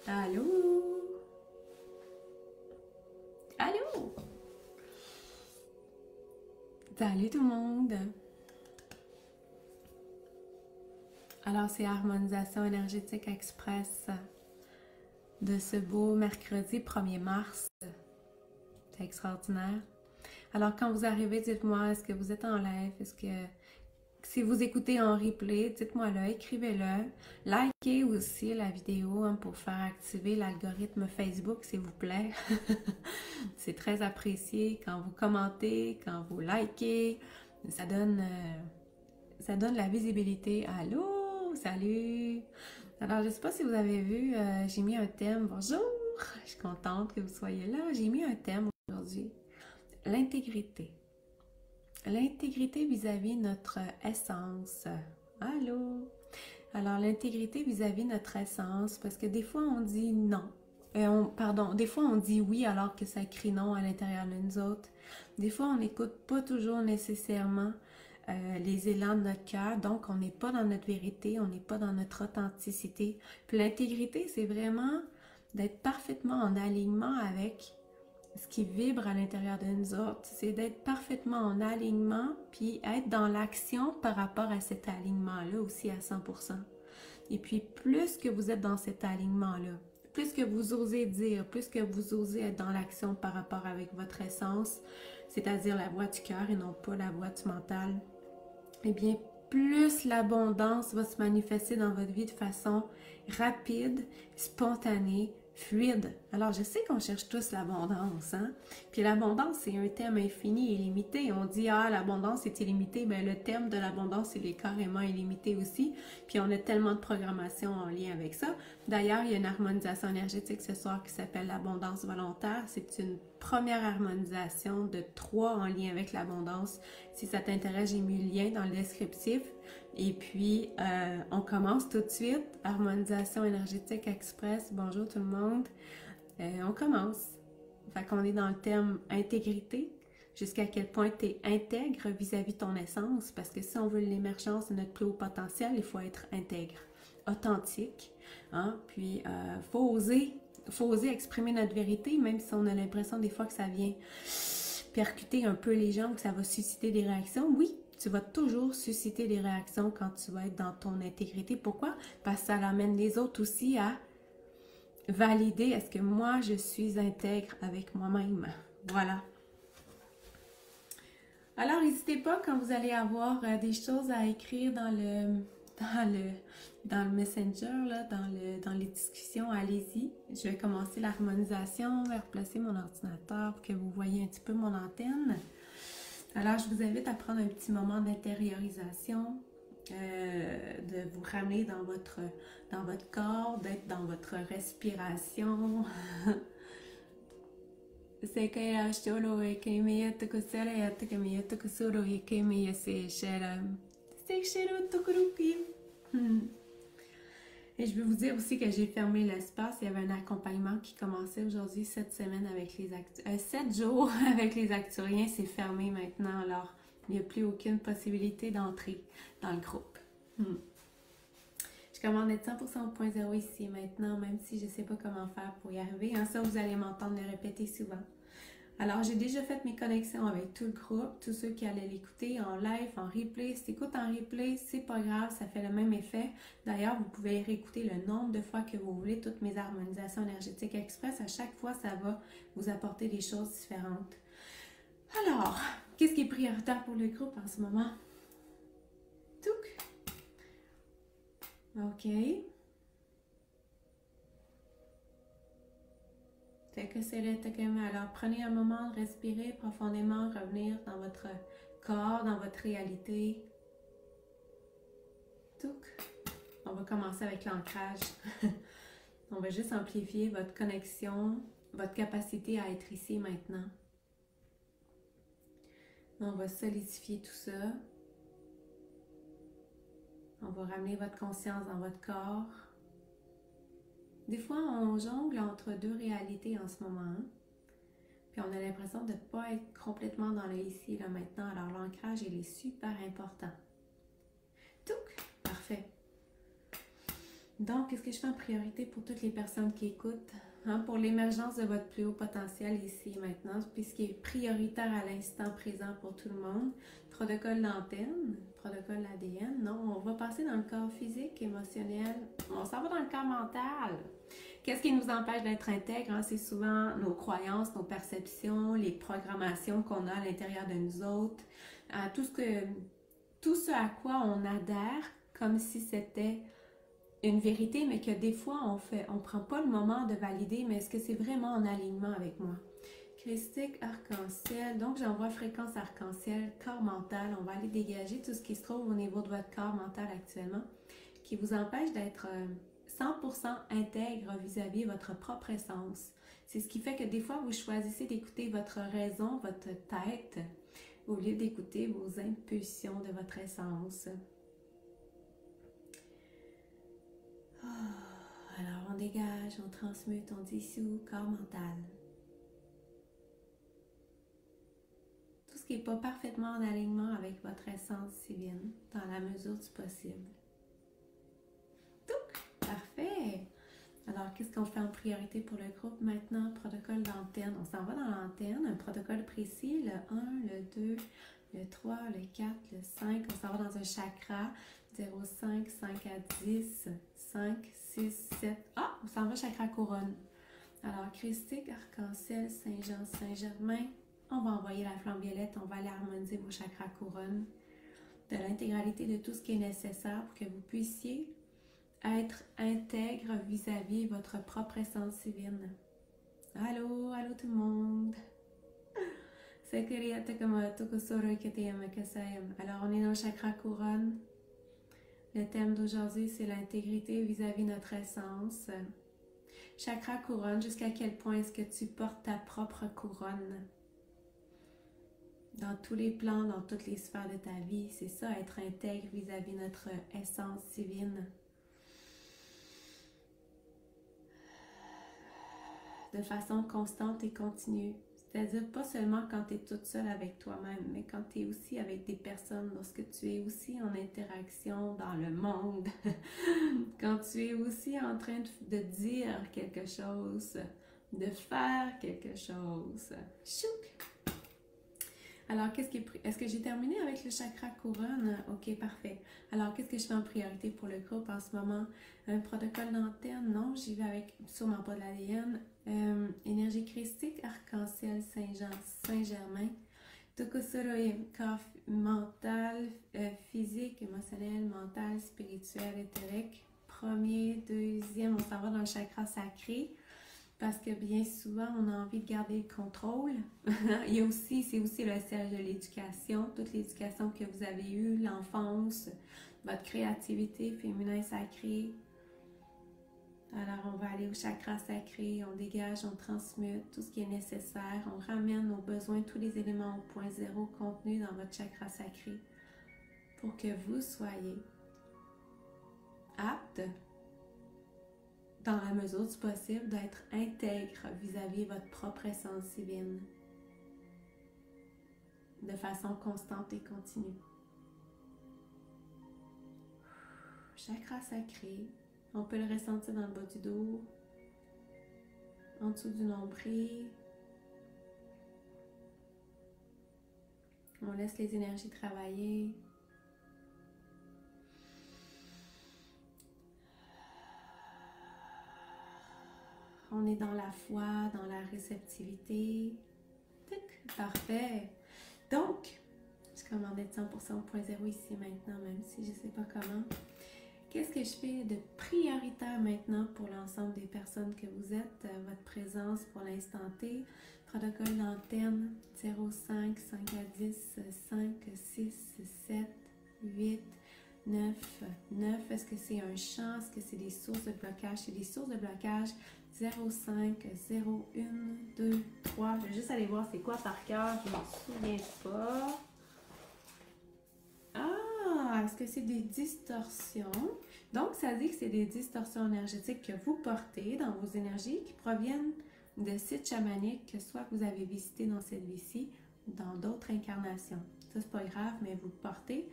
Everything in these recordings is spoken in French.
Allô? Allô? Salut tout le monde! Alors, c'est Harmonisation énergétique express de ce beau mercredi 1er mars. C'est extraordinaire. Alors, quand vous arrivez, dites-moi, est-ce que vous êtes en live? Est-ce que si vous écoutez en replay, dites-moi-le, écrivez-le. Likez aussi la vidéo pour faire activer l'algorithme Facebook, s'il vous plaît. C'est très apprécié quand vous commentez, quand vous likez. Ça donne la visibilité. Allô? Salut! Alors, je ne sais pas si vous avez vu, j'ai mis un thème. Bonjour! Je suis contente que vous soyez là. J'ai mis un thème aujourd'hui. L'intégrité. L'intégrité vis-à-vis notre essence. Allô? Alors, l'intégrité vis-à-vis notre essence, parce que des fois, on dit non. Des fois, on dit oui alors que ça crie non à l'intérieur de nous autres. Des fois, on n'écoute pas toujours nécessairement les élans de notre cœur, donc on n'est pas dans notre vérité, on n'est pas dans notre authenticité. Puis l'intégrité, c'est vraiment d'être parfaitement en alignement avec ce qui vibre à l'intérieur de nous autres. C'est d'être parfaitement en alignement, puis être dans l'action par rapport à cet alignement-là aussi à 100%. Et puis, plus que vous êtes dans cet alignement-là, plus que vous osez dire, plus que vous osez être dans l'action par rapport avec votre essence, c'est-à-dire la voix du cœur et non pas la voix du mental, eh bien, plus l'abondance va se manifester dans votre vie de façon rapide, spontanée, fluide. Alors, je sais qu'on cherche tous l'abondance, hein? Puis l'abondance, c'est un thème infini et illimité. On dit, ah, l'abondance est illimitée. Bien, le thème de l'abondance, il est carrément illimité aussi. Puis on a tellement de programmation en lien avec ça. D'ailleurs, il y a une harmonisation énergétique ce soir qui s'appelle l'abondance volontaire. C'est une première harmonisation de 3 en lien avec l'abondance. Si ça t'intéresse, j'ai mis le lien dans le descriptif. Et puis, on commence tout de suite. Harmonisation énergétique express. Bonjour tout le monde. On commence. Fait qu'on est dans le thème intégrité. Jusqu'à quel point tu es intègre vis-à-vis de ton essence. Parce que si on veut l'émergence de notre plus haut potentiel, il faut être intègre, authentique. Hein? Puis, faut oser exprimer notre vérité, même si on a l'impression des fois que ça vient percuter un peu les gens, que ça va susciter des réactions. Oui, tu vas toujours susciter des réactions quand tu vas être dans ton intégrité. Pourquoi? Parce que ça amène les autres aussi à valider, est-ce que moi je suis intègre avec moi-même? Voilà. Alors, n'hésitez pas quand vous allez avoir des choses à écrire dans le messenger, là, dans les discussions, allez-y. Je vais commencer l'harmonisation, je vais replacer mon ordinateur pour que vous voyez un petit peu mon antenne. Alors, je vous invite à prendre un petit moment d'intériorisation, de vous ramener dans votre corps, d'être dans votre respiration. C'est que ya sholo e que me ya te kusera ya te que me ya te kusuro e que me ya se shera. C'est shero tokuruki. Et je veux vous dire aussi que j'ai fermé l'espace. Il y avait un accompagnement qui commençait aujourd'hui, 7 jours avec les acturiens. C'est fermé maintenant. Alors, il n'y a plus aucune possibilité d'entrer dans le groupe. Je commande être 100% au point zéro ici maintenant, même si je ne sais pas comment faire pour y arriver. Ça, vous allez m'entendre le répéter souvent. Alors, j'ai déjà fait mes connexions avec tout le groupe, tous ceux qui allaient l'écouter en live, en replay. Si tu écoutes en replay, c'est pas grave, ça fait le même effet. D'ailleurs, vous pouvez réécouter le nombre de fois que vous voulez toutes mes harmonisations énergétiques express. À chaque fois, ça va vous apporter des choses différentes. Alors, qu'est-ce qui est prioritaire pour le groupe en ce moment? Touc! OK. Alors, prenez un moment de respirer profondément, revenir dans votre corps, dans votre réalité. Touc. On va commencer avec l'ancrage. On va juste amplifier votre connexion, votre capacité à être ici maintenant. On va solidifier tout ça. On va ramener votre conscience dans votre corps. Des fois, on jongle entre deux réalités en ce moment. Puis on a l'impression de ne pas être complètement dans le ici et là maintenant. Alors l'ancrage, il est super important. Touc! Parfait. Donc, qu'est-ce que je fais en priorité pour toutes les personnes qui écoutent? Hein, pour l'émergence de votre plus haut potentiel ici et maintenant, puisqu'il est prioritaire à l'instant présent pour tout le monde. Protocole d'antenne, protocole ADN. Non, on va passer dans le corps physique, émotionnel. On s'en va dans le corps mental. Qu'est-ce qui nous empêche d'être intègre? Hein? C'est souvent nos croyances, nos perceptions, les programmations qu'on a à l'intérieur de nous autres, tout ce à quoi on adhère comme si c'était une vérité, mais que des fois on prend pas le moment de valider, mais est-ce que c'est vraiment en alignement avec moi? Christique arc-en-ciel, donc j'envoie fréquence arc-en-ciel, corps mental, on va aller dégager tout ce qui se trouve au niveau de votre corps mental actuellement, qui vous empêche d'être 100% intègre vis-à-vis de votre propre essence. C'est ce qui fait que des fois vous choisissez d'écouter votre raison, votre tête, au lieu d'écouter vos impulsions de votre essence. Alors, on dégage, on transmute, on dissout, corps mental. Tout ce qui n'est pas parfaitement en alignement avec votre essence divine, dans la mesure du possible. Tout, parfait! Alors, qu'est-ce qu'on fait en priorité pour le groupe maintenant? Protocole d'antenne. On s'en va dans l'antenne, un protocole précis, le 1, le 2, le 3, le 4, le 5. On s'en va dans un chakra, 0, 5, 5 à 10, 5, 6, 7. Ah, on s'en va chakra couronne. Alors, christique, arc-en-ciel, Saint-Jean, Saint-Germain. On va envoyer la flamme violette, on va aller harmoniser vos chakras couronnes de l'intégralité de tout ce qui est nécessaire pour que vous puissiez être intègre vis-à-vis votre propre essence divine. Allô, allô tout le monde. Alors, on est dans le chakra couronne. Le thème d'aujourd'hui, c'est l'intégrité vis-à-vis notre essence. Chakra couronne, jusqu'à quel point est-ce que tu portes ta propre couronne? Dans tous les plans, dans toutes les sphères de ta vie, c'est ça, être intègre vis-à-vis notre essence divine. De façon constante et continue. C'est-à-dire pas seulement quand tu es toute seule avec toi-même, mais quand tu es aussi avec des personnes, lorsque tu es aussi en interaction dans le monde, quand tu es aussi en train de dire quelque chose, de faire quelque chose. Chouk! Alors, est-ce que j'ai terminé avec le chakra couronne? Ok, parfait. Alors, qu'est-ce que je fais en priorité pour le groupe en ce moment? Un protocole d'antenne? Non, j'y vais avec sûrement pas de l'ADN. Énergie christique, arc-en-ciel, Saint-Jean, Saint-Germain. Tokusoroe, corps mental, physique, émotionnel, mental, spirituel, éthérique. Premier, deuxième, on s'en va dans le chakra sacré. Parce que bien souvent, on a envie de garder le contrôle. C'est aussi le siège de l'éducation, toute l'éducation que vous avez eue, l'enfance, votre créativité féminin sacré. Alors, on va aller au chakra sacré, on dégage, on transmute tout ce qui est nécessaire, on ramène nos besoins, tous les éléments au point zéro contenus dans votre chakra sacré pour que vous soyez apte, dans la mesure du possible, d'être intègre vis-à-vis de votre propre essence divine, de façon constante et continue. Chakra sacré, on peut le ressentir dans le bas du dos, en dessous du nombril. On laisse les énergies travailler. On est dans la foi, dans la réceptivité. Parfait. Donc, je commande d'être 100% au point zéro ici maintenant, même si je ne sais pas comment. Qu'est-ce que je fais de prioritaire maintenant pour l'ensemble des personnes que vous êtes, votre présence pour l'instant T? Protocole d'antenne 0, 5, 5 à 10, 5, 6, 7, 8, 9, 9. Est-ce que c'est un champ? Est-ce que c'est des sources de blocage? C'est des sources de blocage 0, 5, 0, 1, 2, 3. Je vais juste aller voir c'est quoi par cœur. Je ne me souviens pas. Ah, est-ce que c'est des distorsions? Donc, ça dit que c'est des distorsions énergétiques que vous portez dans vos énergies qui proviennent de sites chamaniques que soit vous avez visité dans cette vie-ci ou dans d'autres incarnations. Ça, c'est pas grave, mais vous le portez.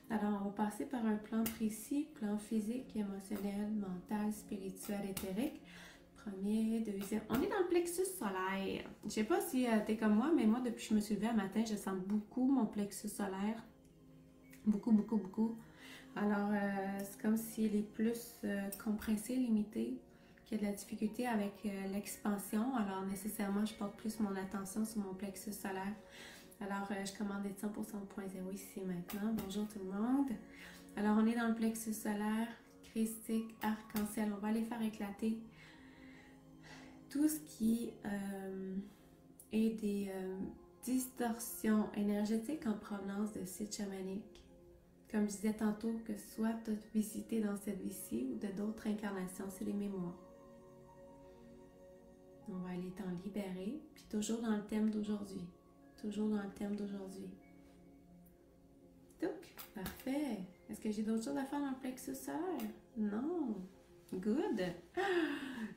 Alors, on va passer par un plan précis, plan physique, émotionnel, mental, spirituel, éthérique. Premier, deuxième. On est dans le plexus solaire. Je sais pas si t'es comme moi, mais moi, depuis que je me suis levée un matin, je sens beaucoup mon plexus solaire. Beaucoup, beaucoup, beaucoup. Alors, c'est comme s'il est plus compressé, limité, qu'il y a de la difficulté avec l'expansion. Alors, nécessairement, je porte plus mon attention sur mon plexus solaire. Alors, je commande être 100% ici maintenant. Bonjour tout le monde. Alors, on est dans le plexus solaire, christique, arc-en-ciel. On va aller faire éclater tout ce qui est des distorsions énergétiques en provenance de sites chamaniques. Comme je disais tantôt, que soit tu as visité dans cette vie-ci ou de d'autres incarnations, c'est les mémoires. On va aller t'en libérer, puis toujours dans le thème d'aujourd'hui. Toujours dans le thème d'aujourd'hui. Donc, parfait. Est-ce que j'ai d'autres choses à faire dans le plexus solaire? Non. Good.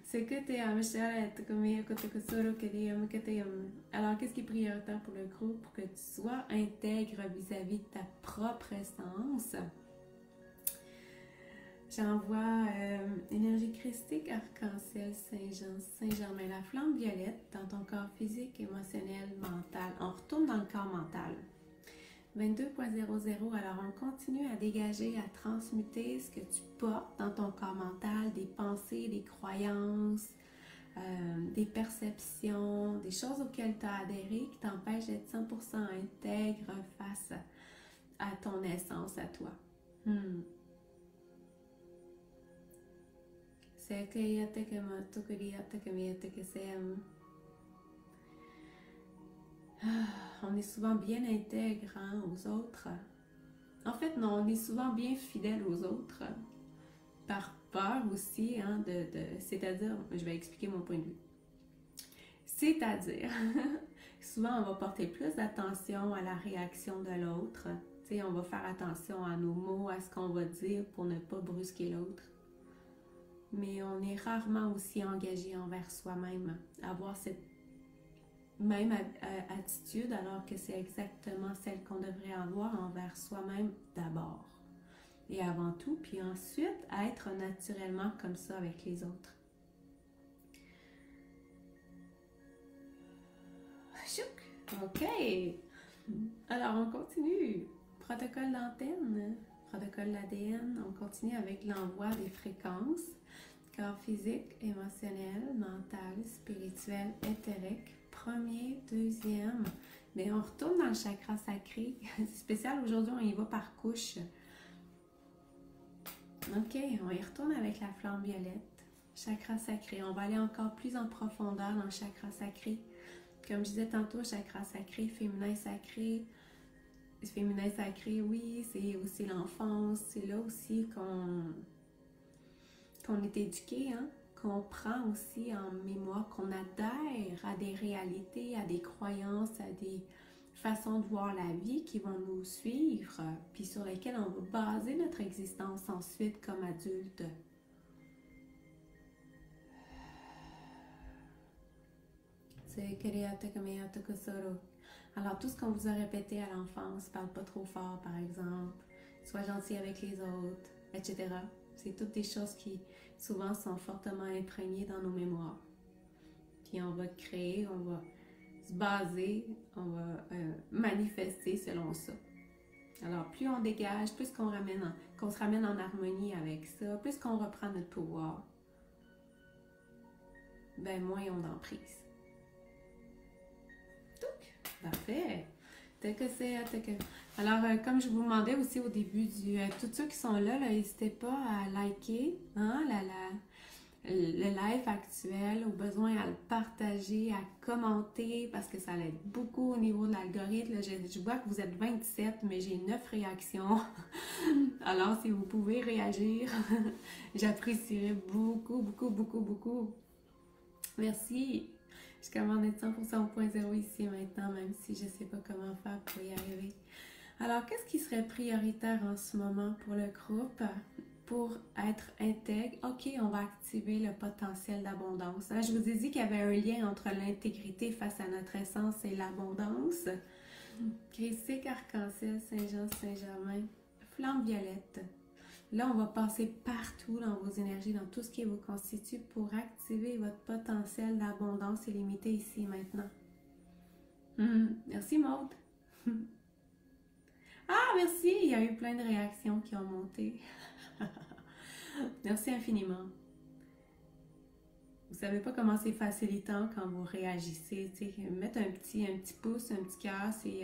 C'est que t'es à Michel, alors, qu'est-ce qui est prioritaire pour le groupe? Pour que tu sois intègre vis-à-vis de ta propre essence. J'envoie énergie christique, arc-en-ciel, Saint-Jean, Saint-Germain, la flamme violette dans ton corps physique, émotionnel, mental. On retourne dans le corps mental. 22.00, alors on continue à dégager, à transmuter ce que tu portes dans ton corps mental, des pensées, des croyances, des perceptions, des choses auxquelles tu as adhéré qui t'empêchent d'être 100% intègre face à ton essence, à toi. C'est on est souvent bien intègre aux autres. En fait, non, on est souvent bien fidèle aux autres. Par peur aussi, c'est-à-dire, je vais expliquer mon point de vue. C'est-à-dire, souvent on va porter plus d'attention à la réaction de l'autre. Tu sais, on va faire attention à nos mots, à ce qu'on va dire pour ne pas brusquer l'autre. Mais on est rarement aussi engagé envers soi-même, avoir cette même attitude, alors que c'est exactement celle qu'on devrait avoir envers soi-même d'abord. Et avant tout, puis ensuite, être naturellement comme ça avec les autres. OK. Alors, on continue. Protocole d'antenne, protocole d'ADN. On continue avec l'envoi des fréquences. Corps physique, émotionnel, mental, spirituel, éthérique. Premier, deuxième. Mais on retourne dans le chakra sacré. C'est spécial, aujourd'hui, on y va par couche. OK, on y retourne avec la flamme violette. Chakra sacré. On va aller encore plus en profondeur dans le chakra sacré. Comme je disais tantôt, chakra sacré, féminin sacré. Féminin sacré, oui, c'est aussi l'enfance. C'est là aussi qu'on est éduqué, qu'on prend aussi en mémoire, qu'on adhère à des réalités, à des croyances, à des façons de voir la vie qui vont nous suivre, puis sur lesquelles on va baser notre existence ensuite comme adulte. Alors, tout ce qu'on vous a répété à l'enfance, parle pas trop fort par exemple, sois gentil avec les autres, etc. C'est toutes des choses qui souvent sont fortement imprégnées dans nos mémoires. Puis on va créer, on va se baser, on va manifester selon ça. Alors, plus on dégage, plus qu'on se ramène en harmonie avec ça, plus qu'on reprend notre pouvoir, ben moins on d'emprise. Parfait. Alors, comme je vous demandais aussi au début, tous ceux qui sont là, n'hésitez pas à liker le live actuel, au besoin à le partager, à commenter, parce que ça l'aide beaucoup au niveau de l'algorithme. Je vois que vous êtes 27, mais j'ai 9 réactions. Alors, si vous pouvez réagir, j'apprécierais beaucoup, beaucoup, beaucoup, beaucoup. Merci. Je commande être 100% ici maintenant, même si je ne sais pas comment faire pour y arriver. Alors, qu'est-ce qui serait prioritaire en ce moment pour le groupe? Pour être intègre, OK, on va activer le potentiel d'abondance. Je vous ai dit qu'il y avait un lien entre l'intégrité face à notre essence et l'abondance. Christique, arc-en-ciel, Saint-Jean, Saint-Germain, flamme violette. Là, on va passer partout dans vos énergies, dans tout ce qui vous constitue pour activer votre potentiel d'abondance illimitée ici et maintenant. Merci Maude. Ah, merci, il y a eu plein de réactions qui ont monté. Merci infiniment. Vous savez pas comment c'est facilitant quand vous réagissez. Mettre un petit pouce, un petit cœur, c'est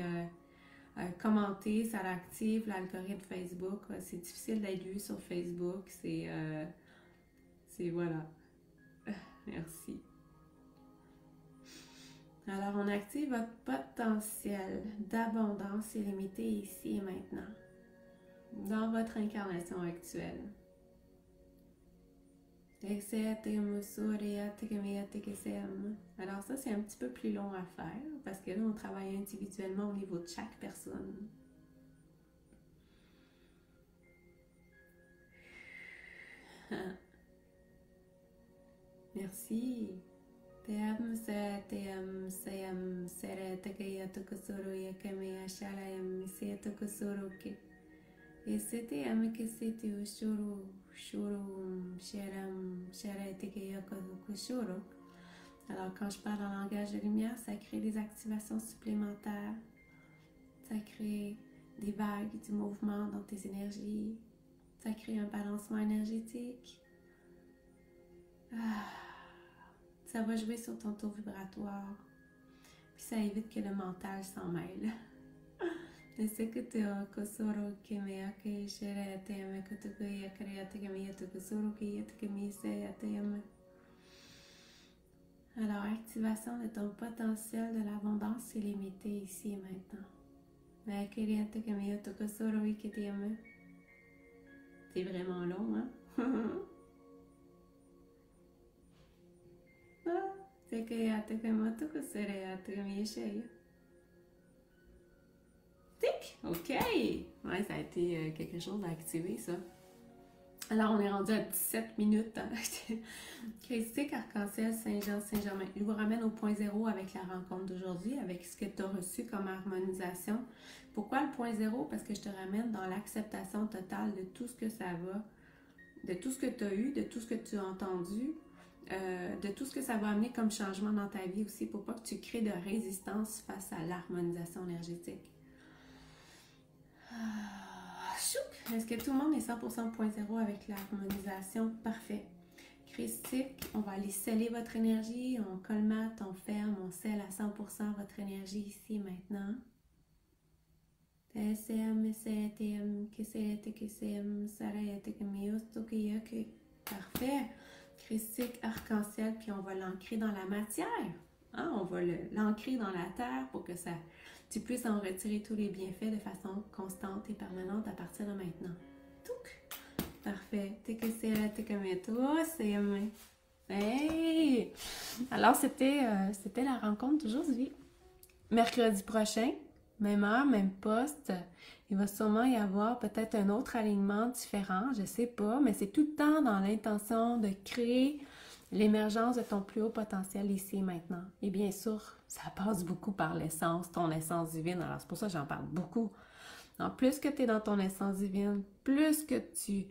commenter, ça active l'algorithme Facebook. C'est difficile d'être vu sur Facebook. C'est voilà. Merci. Alors, on active votre potentiel d'abondance illimitée ici et maintenant, dans votre incarnation actuelle. Alors ça, c'est un petit peu plus long à faire, parce que là, on travaille individuellement au niveau de chaque personne. Merci. Te-am, se-am, sere-te-ke-ya tukusuru-ya-ke-me-ya shala-ya-mi-se-tukusuru-ke. Et-se-te-am, ke-se-te-u-shuru, shuru, sharam, shara-te-ke-ya-kukusuru. Alors, quand je parle en langage de lumière, ça crée des activations supplémentaires. Ça crée des vagues du mouvement dans tes énergies. Ça crée un balancement énergétique. Ça va jouer sur ton taux vibratoire. Puis ça évite que le mental s'en mêle. Alors, activation de ton potentiel de l'abondance illimitée ici et maintenant. C'est vraiment long, hein? Tic! OK! Ouais, ça a été quelque chose à activer, ça. Alors, on est rendu à 17 minutes. Christique, Arc-en-Ciel, Saint-Jean, Saint-Germain. Il vous ramène au point zéro avec la rencontre d'aujourd'hui, avec ce que tu as reçu comme harmonisation. Pourquoi le point zéro? Parce que je te ramène dans l'acceptation totale de tout ce que ça va, de tout ce que tu as eu, de tout ce que tu as entendu, de tout ce que ça va amener comme changement dans ta vie aussi, pour pas que tu crées de résistance face à l'harmonisation énergétique. Est-ce que tout le monde est 100% point zéro avec l'harmonisation? Parfait. Christique, on va aller sceller votre énergie, on colmate, on ferme, on scelle à 100% votre énergie ici maintenant. Parfait. Christique, arc-en-ciel, puis on va l'ancrer dans la matière. Hein? On va l'ancrer dans la terre pour que tu puisses en retirer tous les bienfaits de façon constante et permanente à partir de maintenant. Touc! Parfait. Hey! Alors, c'était la rencontre d'aujourd'hui. Mercredi prochain, même heure, même poste. Il va sûrement y avoir peut-être un autre alignement différent, je sais pas, mais c'est tout le temps dans l'intention de créer l'émergence de ton plus haut potentiel ici et maintenant. Et bien sûr, ça passe beaucoup par l'essence, ton essence divine. Alors c'est pour ça que j'en parle beaucoup. Alors, plus que tu es dans ton essence divine, plus que tu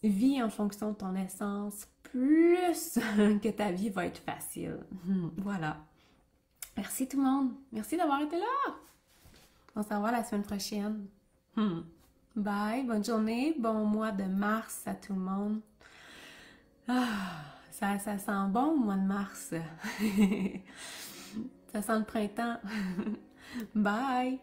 vis en fonction de ton essence, plus que ta vie va être facile. Voilà. Merci tout le monde. Merci d'avoir été là. On se revoit la semaine prochaine. Bye, bonne journée, bon mois de mars à tout le monde. Ça sent bon le mois de mars. Ça sent le printemps. Bye.